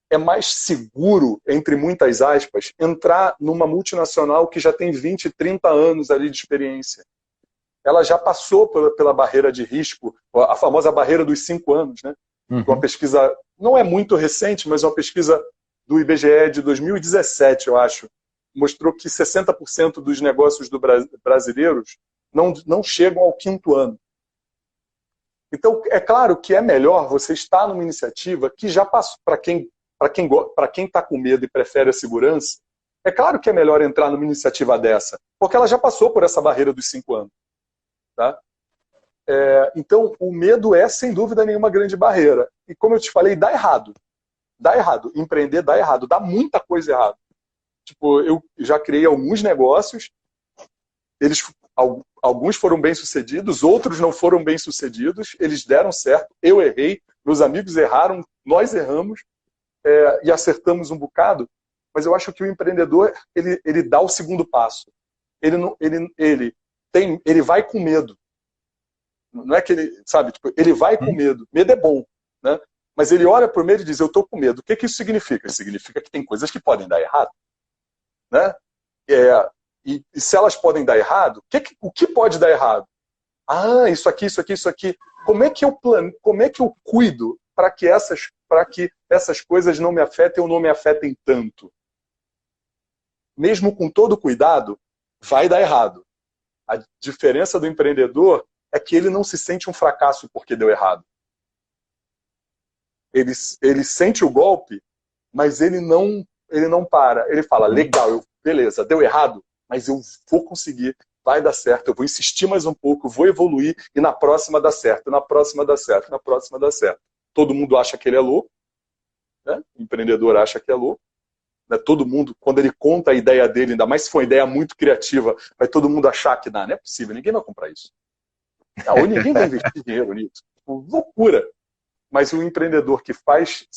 É mais seguro, entre muitas aspas, entrar numa multinacional que já tem 20, 30 anos ali de experiência. Ela já passou pela barreira de risco, a famosa barreira dos 5 anos, né? Uma Uhum. pesquisa, não é muito recente, mas uma pesquisa do IBGE de 2017, eu acho, mostrou que 60% dos negócios brasileiros não chegam ao 5º ano. Então, é claro que é melhor você estar numa iniciativa que já passou, para quem está com medo e prefere a segurança, é claro que é melhor entrar numa iniciativa dessa, porque ela já passou por essa barreira dos 5 anos. Tá? Então, o medo é, sem dúvida nenhuma, grande barreira. E como eu te falei, dá errado. Dá errado. Empreender dá errado. Dá muita coisa errada. Tipo, eu já criei alguns negócios, alguns foram bem-sucedidos, outros não foram bem-sucedidos, eles deram certo, eu errei, meus amigos erraram, nós erramos, e acertamos um bocado, mas eu acho que o empreendedor, ele dá o segundo passo. Ele vai com medo. Não é que ele, sabe, tipo, ele vai com medo. Medo é bom, né? Mas ele olha para o medo e diz, eu estou com medo. O que isso significa? Significa que tem coisas que podem dar errado. Né? E se elas podem dar errado, o que pode dar errado? Ah, isso aqui, isso aqui, isso aqui. Como é que eu cuido para que essas coisas não me afetem ou não me afetem tanto? Mesmo com todo cuidado, vai dar errado. A diferença do empreendedor é que ele não se sente um fracasso porque deu errado. Ele sente o golpe, mas ele não para. Ele fala, legal, beleza, deu errado, mas eu vou conseguir, vai dar certo, eu vou insistir mais um pouco, vou evoluir e na próxima dá certo, na próxima dá certo, na próxima dá certo. Todo mundo acha que ele é louco, né? O empreendedor acha que é louco. Né? Todo mundo, quando ele conta a ideia dele, ainda mais se for uma ideia muito criativa, vai todo mundo achar que não é possível, ninguém vai comprar isso. Ou ninguém vai investir dinheiro nisso. Loucura. Mas o empreendedor que faz,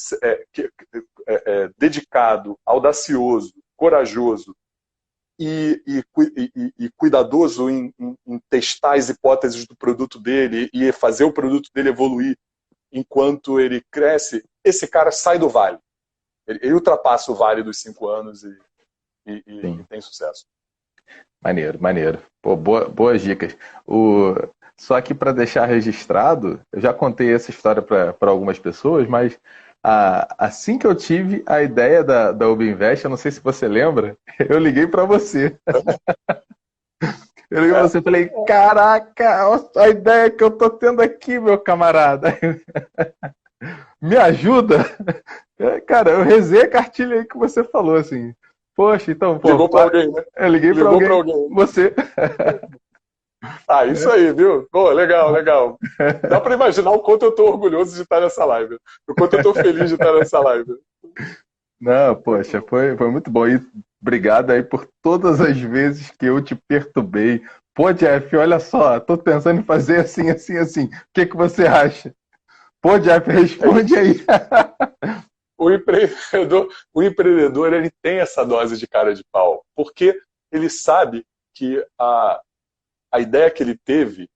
dedicado, audacioso, corajoso e cuidadoso em testar as hipóteses do produto dele e fazer o produto dele evoluir enquanto ele cresce, esse cara sai do vale. Ele ultrapassa o vale dos 5 anos e tem sucesso. Maneiro, maneiro. Pô, boas dicas. Só que para deixar registrado, eu já contei essa história para algumas pessoas, mas assim que eu tive a ideia da Ubinvest, eu não sei se você lembra, eu liguei para você. Eu liguei para você e falei, caraca, olha a ideia que eu tô tendo aqui, meu camarada. Me ajuda? Cara, eu rezei a cartilha aí que você falou, assim. Poxa, então, pô, Ligou para alguém, né? eu liguei para Ligou para alguém, alguém. você. Ah, isso aí, viu? Pô, legal, legal. Dá para imaginar o quanto eu estou orgulhoso de estar nessa live. O quanto eu estou feliz de estar nessa live. Não, poxa, foi muito bom. E obrigado aí por todas as vezes que eu te perturbei. Pô, Jeff, olha só, tô pensando em fazer assim, assim, assim. O que você acha? Pô, Jeff, responde aí. o empreendedor ele tem essa dose de cara de pau, porque ele sabe que a ideia que ele teve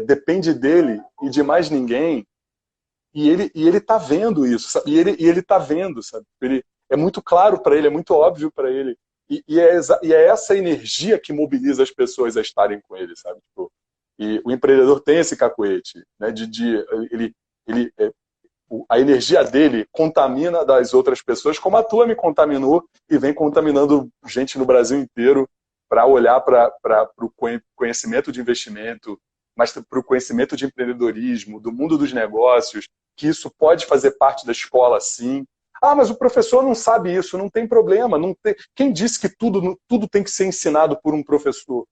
depende dele e de mais ninguém, e ele está vendo isso, sabe? E ele está vendo, sabe? É muito claro para ele, é muito óbvio para ele, e é essa energia que mobiliza as pessoas a estarem com ele, sabe? Tipo, e o empreendedor tem esse cacuete, né? A energia dele contamina das outras pessoas, como a tua me contaminou e vem contaminando gente no Brasil inteiro para olhar para o conhecimento de investimento, mas para o conhecimento de empreendedorismo, do mundo dos negócios, que isso pode fazer parte da escola, sim. Ah, mas o professor não sabe isso, não tem problema. Não tem... Quem disse que tudo tem que ser ensinado por um professor?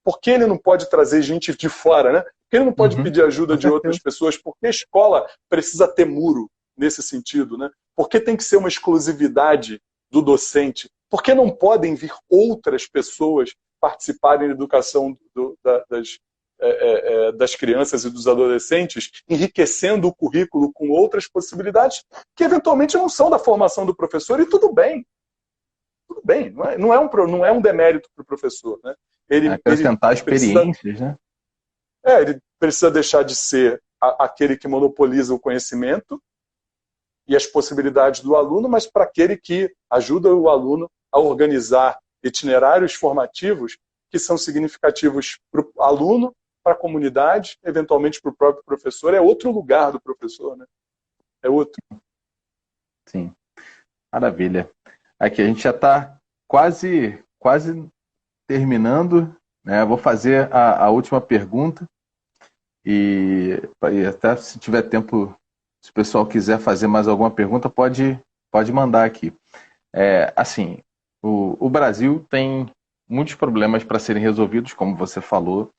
Por que ele não pode trazer gente de fora, né? Por que ele não pode pedir ajuda de outras pessoas? Por que a escola precisa ter muro nesse sentido, né? Por que tem que ser uma exclusividade do docente? Por que não podem vir outras pessoas participarem da educação das crianças e dos adolescentes, enriquecendo o currículo com outras possibilidades que eventualmente não são da formação do professor, e tudo bem. Tudo bem, não é um demérito para o professor, né? Acrescentar experiências, né? Ele precisa deixar de ser aquele que monopoliza o conhecimento e as possibilidades do aluno, mas para aquele que ajuda o aluno a organizar itinerários formativos que são significativos para o aluno, para a comunidade, eventualmente para o próprio professor. É outro lugar do professor, né? É outro. Sim. Maravilha. Aqui, a gente já está quase terminando, né? Vou fazer a última pergunta e até se tiver tempo, se o pessoal quiser fazer mais alguma pergunta, pode mandar aqui. Assim, o Brasil tem muitos problemas para serem resolvidos, como você falou,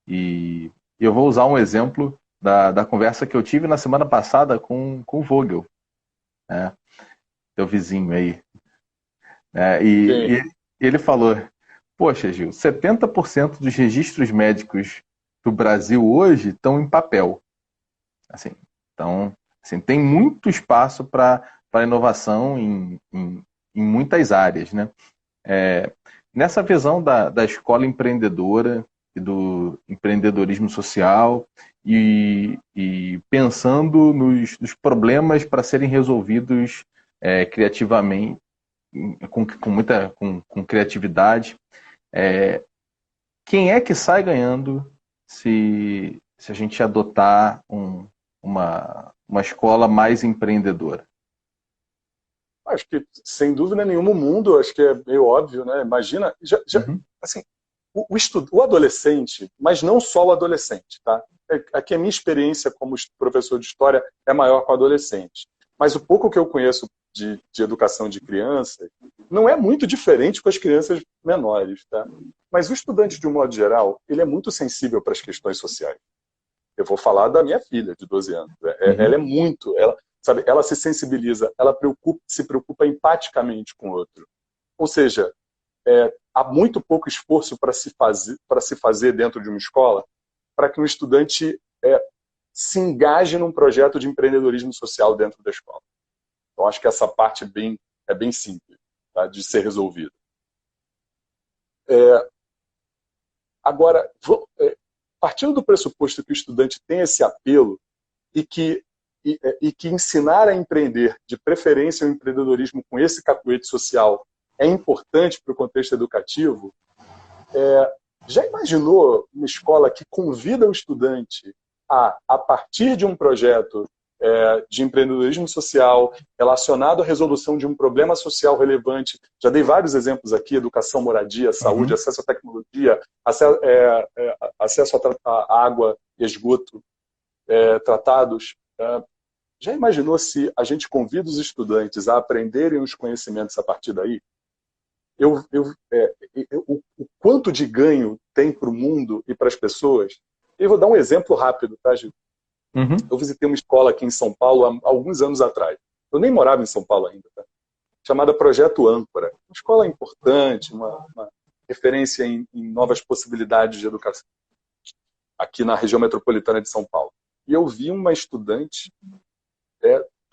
e eu vou usar um exemplo da conversa que eu tive na semana passada com o Vogel, né? Teu vizinho aí. E ele falou, poxa, Gil, 70% dos registros médicos do Brasil hoje estão em papel. Assim, então, assim, tem muito espaço para inovação em muitas áreas, né? Nessa visão da escola empreendedora e do empreendedorismo social e pensando nos problemas para serem resolvidos criativamente, com criatividade, quem é que sai ganhando se a gente adotar uma escola mais empreendedora? Acho que, sem dúvida nenhuma, o mundo, acho que é meio óbvio, né? Imagina, assim, o adolescente, mas não só o adolescente, tá? Aqui a minha experiência como professor de história é maior com adolescente. Mas o pouco que eu conheço de educação de criança não é muito diferente com as crianças menores, tá? Mas o estudante, de um modo geral, ele é muito sensível para as questões sociais. Eu vou falar da minha filha, de 12 anos. Ela é muito... Ela se sensibiliza, ela se preocupa empaticamente com o outro. Ou seja, há muito pouco esforço para se fazer dentro de uma escola para que um estudante se engaje num projeto de empreendedorismo social dentro da escola. Então, acho que essa parte é bem simples, tá, de ser resolvida. Agora, partindo do pressuposto que o estudante tem esse apelo e que ensinar a empreender, de preferência o empreendedorismo com esse cacuete social, é importante para o contexto educativo, já imaginou uma escola que convida o estudante a partir de um projeto de empreendedorismo social relacionado à resolução de um problema social relevante? Já dei vários exemplos aqui: educação, moradia, saúde, acesso à tecnologia, acesso à água e esgoto tratados. Já imaginou se a gente convida os estudantes a aprenderem os conhecimentos a partir daí? O quanto de ganho tem para o mundo e para as pessoas? Eu vou dar um exemplo rápido, tá, Gil? Eu visitei uma escola aqui em São Paulo há alguns anos atrás. Eu nem morava em São Paulo ainda, tá? Chamada Projeto Âncora. Uma escola importante, uma referência em novas possibilidades de educação aqui na região metropolitana de São Paulo. E eu vi uma estudante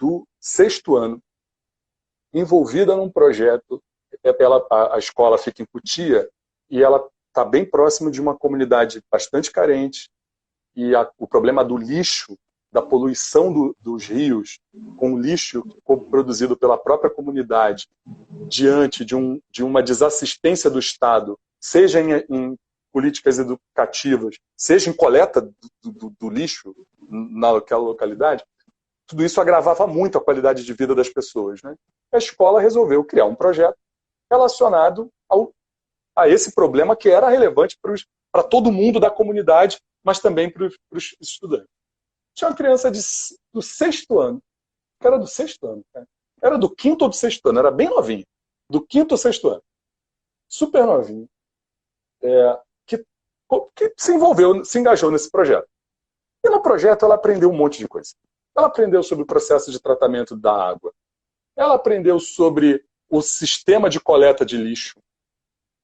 do 6º ano, envolvida num projeto. A escola fica em Cotia e ela está bem próximo de uma comunidade bastante carente, e o problema do lixo, da poluição dos rios, com o lixo produzido pela própria comunidade, diante de uma desassistência do Estado, seja em políticas educativas, seja em coleta do lixo naquela localidade, tudo isso agravava muito a qualidade de vida das pessoas, né? A escola resolveu criar um projeto relacionado a esse problema que era relevante para todo mundo da comunidade, mas também para os estudantes. Tinha uma criança do 6º ano, que era do 6º ano, cara. Era do 5º ou do 6º ano, era bem novinha. Do 5º ou 6º ano. Super novinha. Que se envolveu, se engajou nesse projeto. E no projeto ela aprendeu um monte de coisa. Ela aprendeu sobre o processo de tratamento da água. Ela aprendeu sobre o sistema de coleta de lixo.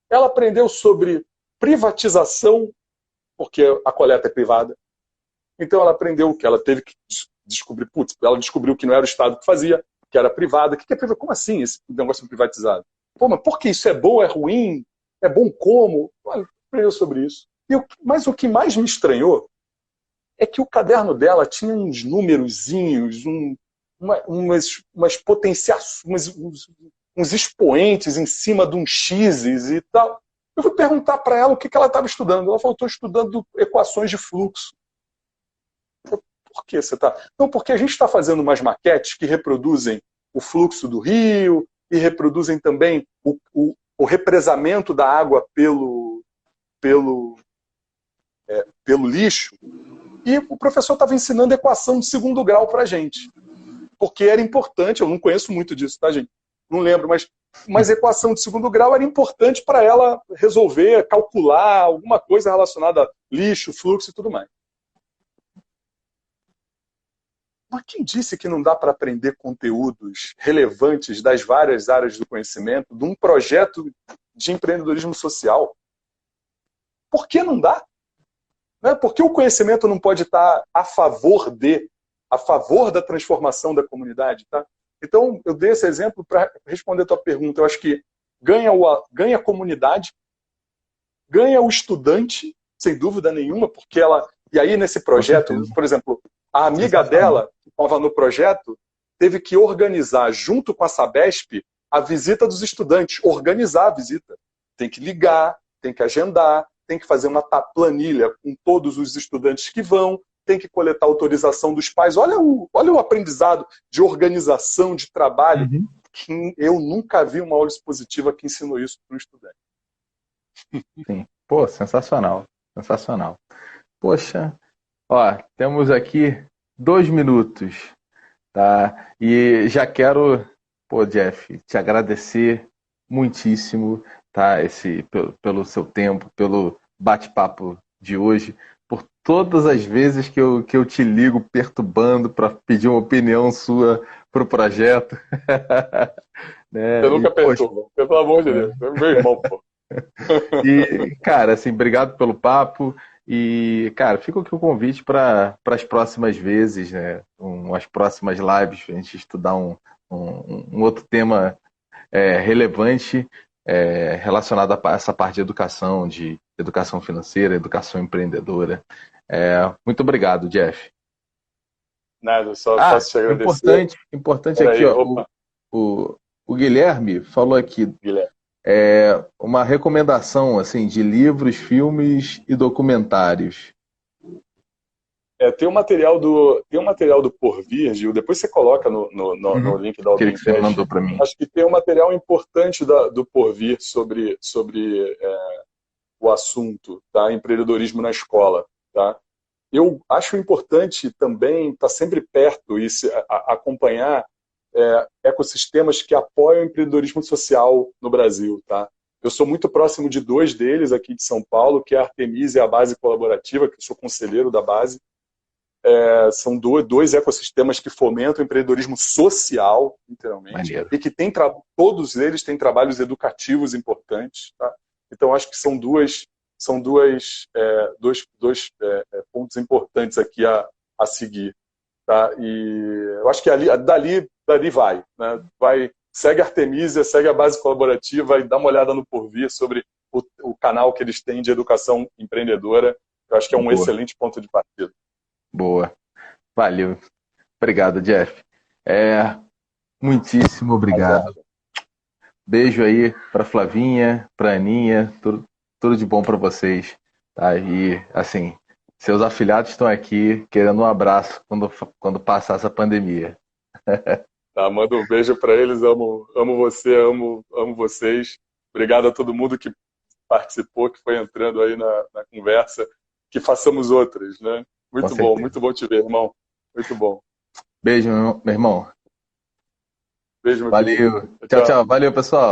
Ela aprendeu sobre privatização, porque a coleta é privada. Então ela aprendeu que ela teve que descobrir, ela descobriu que não era o Estado que fazia, que era privada. O que é privado? Como assim esse negócio privatizado? Pô, mas por que isso é bom, é ruim? É bom como? Olha, aprendeu sobre isso. Mas o que mais me estranhou é que o caderno dela tinha uns númerozinhos, umas potenciações, uns expoentes em cima de um x's e tal. Eu fui perguntar para ela o que ela estava estudando. Ela falou, estou estudando equações de fluxo. Por que você está? Não, porque a gente está fazendo umas maquetes que reproduzem o fluxo do rio e reproduzem também o represamento da água pelo lixo. E o professor estava ensinando equação de 2º grau para a gente. Porque era importante, eu não conheço muito disso, tá, gente? Não lembro, mas equação de 2º grau era importante para ela resolver, calcular alguma coisa relacionada a lixo, fluxo e tudo mais. Mas quem disse que não dá para aprender conteúdos relevantes das várias áreas do conhecimento de um projeto de empreendedorismo social? Por que não dá? Por que o conhecimento não pode estar a favor da transformação da comunidade? Tá? Então, eu dei esse exemplo para responder a tua pergunta. Eu acho que ganha a comunidade, ganha o estudante, sem dúvida nenhuma, porque ela... E aí, nesse projeto, por exemplo, a amiga dela, que estava no projeto, teve que organizar, junto com a Sabesp, a visita dos estudantes. Organizar a visita. Tem que ligar, tem que agendar, tem que fazer uma planilha com todos os estudantes que vão, tem que coletar autorização dos pais. Olha o aprendizado de organização, de trabalho, que eu nunca vi uma aula expositiva que ensinou isso para um estudante. Sim. Pô, sensacional. Sensacional. Poxa, ó, temos aqui 2 minutos, tá? E já quero, pô, Jeff, te agradecer muitíssimo, tá? Pelo seu tempo, pelo bate-papo de hoje, por todas as vezes que eu te ligo perturbando para pedir uma opinião sua para o projeto. Né? Eu nunca perturbo, pelo amor de Deus, é meu irmão, pô. E, cara, assim, obrigado pelo papo. E, cara, fica aqui o convite para as próximas vezes, né? As próximas lives, para a gente estudar um outro tema relevante relacionado a essa parte de educação financeira, educação empreendedora. Muito obrigado, Jeff. Nada, só posso te agradecer. Importante aqui, ó, o Guilherme falou aqui. Guilherme. Uma recomendação assim de livros, filmes e documentários. Tem um material do Porvir, Gil, depois você coloca no link da Aquele que você mandou para mim. Acho que tem um material importante do Porvir sobre o assunto, tá? Empreendedorismo na escola. Tá? Eu acho importante também estar sempre perto e acompanhar ecossistemas que apoiam o empreendedorismo social no Brasil. Tá? Eu sou muito próximo de 2 deles aqui de São Paulo, que é a Artemisa e a Base Colaborativa, que eu sou conselheiro da Base. São 2 ecossistemas que fomentam o empreendedorismo social, literalmente, maneiro. E que todos eles têm trabalhos educativos importantes. Tá? Então, acho que são dois pontos importantes aqui a seguir. tá? E eu acho que dali vai, né? Segue a Artemisia, segue a base colaborativa e dá uma olhada no Porvir sobre o canal que eles têm de educação empreendedora. Eu acho que é um Boa, excelente ponto de partida. boa. Valeu. Obrigado, Jeff. Muitíssimo obrigado. Beijo aí para Flavinha, para Aninha, tudo de bom para vocês. Tá? E, assim, seus afilhados estão aqui querendo um abraço quando passar essa pandemia. Tá, manda um beijo para eles, amo você, amo vocês. Obrigado a todo mundo que participou, que foi entrando aí na conversa. Que façamos outras, né? Com certeza. Muito bom te ver, irmão. Muito bom. Beijo, meu irmão. Beijo, meu querido. Valeu. Tchau, Tchau. tchau. Valeu, pessoal.